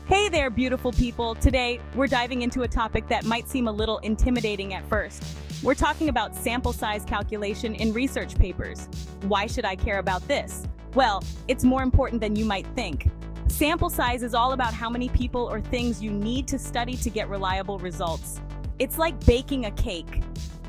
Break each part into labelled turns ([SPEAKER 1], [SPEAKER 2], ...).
[SPEAKER 1] Hey there, beautiful people. Today, we're diving into a topic that might seem a little intimidating at first. We're talking about sample size calculation in research papers. Why should I care about this? Well, it's more important than you might think. Sample size is all about how many people or things you need to study to get reliable results. It's like baking a cake.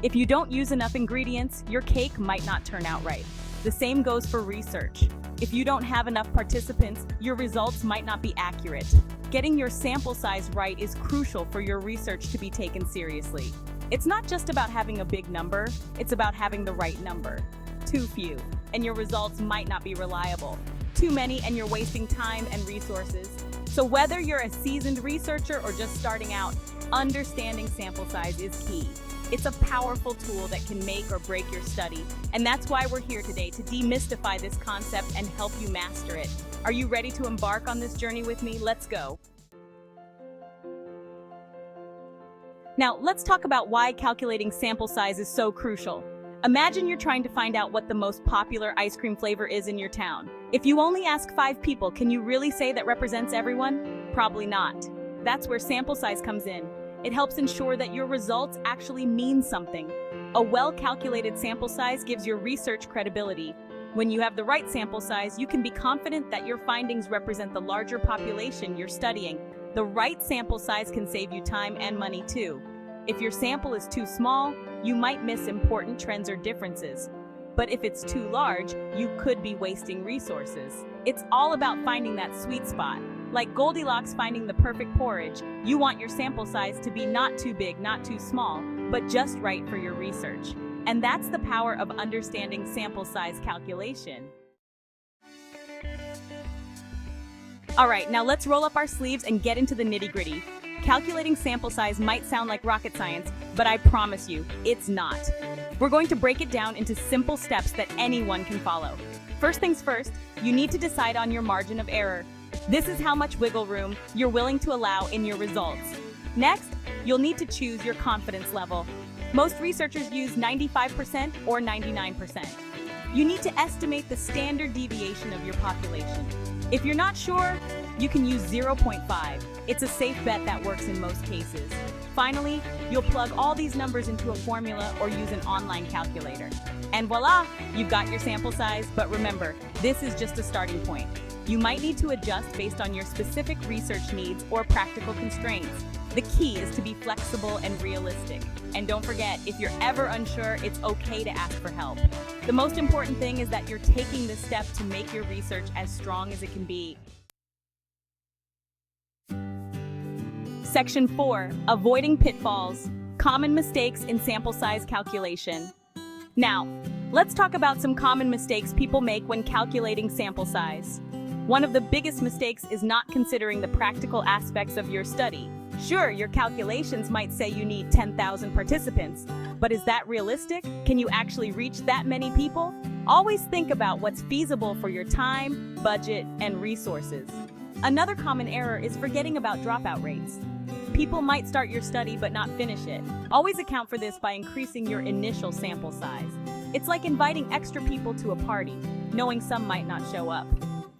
[SPEAKER 1] If you don't use enough ingredients, your cake might not turn out right. The same goes for research. If you don't have enough participants, your results might not be accurate. Getting your sample size right is crucial for your research to be taken seriously. It's not just about having a big number, it's about having the right number. Too few, and your results might not be reliable. Too many, and you're wasting time and resources. So whether you're a seasoned researcher or just starting out, understanding sample size is key. It's a powerful tool that can make or break your study, and that's why we're here today to demystify this concept and help you master it. Are you ready to embark on this journey with me? Let's go. Now, let's talk about why calculating sample size is so crucial. Imagine you're trying to find out what the most popular ice cream flavor is in your town. If you only ask 5 people, can you really say that represents everyone? Probably not. That's where sample size comes in. It helps ensure that your results actually mean something. A well-calculated sample size gives your research credibility. When you have the right sample size, you can be confident that your findings represent the larger population you're studying. The right sample size can save you time and money too. If your sample is too small, you might miss important trends or differences. But if it's too large, you could be wasting resources. It's all about finding that sweet spot. Like Goldilocks finding the perfect porridge, you want your sample size to be not too big, not too small, but just right for your research. And that's the power of understanding sample size calculation. All right, now let's roll up our sleeves and get into the nitty-gritty. Calculating sample size might sound like rocket science, but I promise you, it's not. We're going to break it down into simple steps that anyone can follow. First things first, you need to decide on your margin of error. This is how much wiggle room you're willing to allow in your results. Next, you'll need to choose your confidence level. Most researchers use 95% or 99%. You need to estimate the standard deviation of your population. If you're not sure, you can use 0.5. It's a safe bet that works in most cases. Finally, you'll plug all these numbers into a formula or use an online calculator. And voila, you've got your sample size, but remember, this is just a starting point. You might need to adjust based on your specific research needs or practical constraints. The key is to be flexible and realistic. And don't forget, if you're ever unsure, it's okay to ask for help. The most important thing is that you're taking the step to make your research as strong as it can be. Section 4, Avoiding Pitfalls, Common Mistakes in Sample Size Calculation. Now, let's talk about some common mistakes people make when calculating sample size. One of the biggest mistakes is not considering the practical aspects of your study. Sure, your calculations might say you need 10,000 participants, but is that realistic? Can you actually reach that many people? Always think about what's feasible for your time, budget, and resources. Another common error is forgetting about dropout rates. People might start your study but not finish it. Always account for this by increasing your initial sample size. It's like inviting extra people to a party, knowing some might not show up.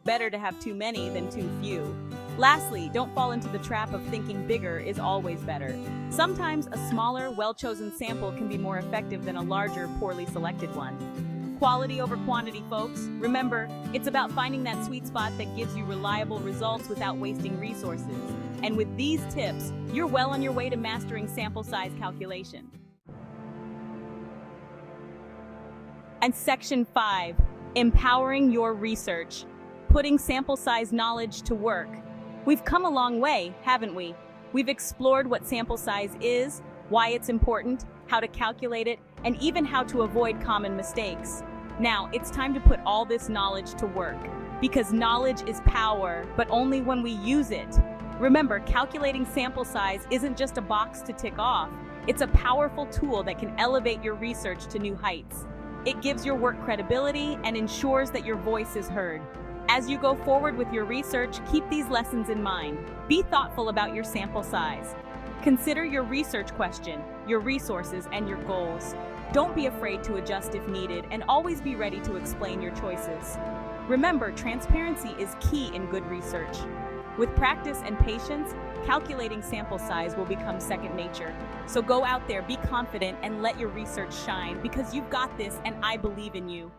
[SPEAKER 1] Better to have too many than too few. Lastly, don't fall into the trap of thinking bigger is always better. Sometimes a smaller, well-chosen sample can be more effective than a larger, poorly selected one. Quality over quantity, folks. Remember, it's about finding that sweet spot that gives you reliable results without wasting resources. And with these tips, you're well on your way to mastering sample size calculation. And Section 5, Empowering Your Research. Putting sample size knowledge to work. We've come a long way, haven't we? We've explored what sample size is, why it's important, how to calculate it, and even how to avoid common mistakes. Now, it's time to put all this knowledge to work. Because knowledge is power, but only when we use it. Remember, calculating sample size isn't just a box to tick off. It's a powerful tool that can elevate your research to new heights. It gives your work credibility and ensures that your voice is heard. As you go forward with your research, keep these lessons in mind. Be thoughtful about your sample size. Consider your research question, your resources, and your goals. Don't be afraid to adjust if needed, and always be ready to explain your choices. Remember, transparency is key in good research. With practice and patience, calculating sample size will become second nature. So go out there, be confident, and let your research shine because you've got this and I believe in you.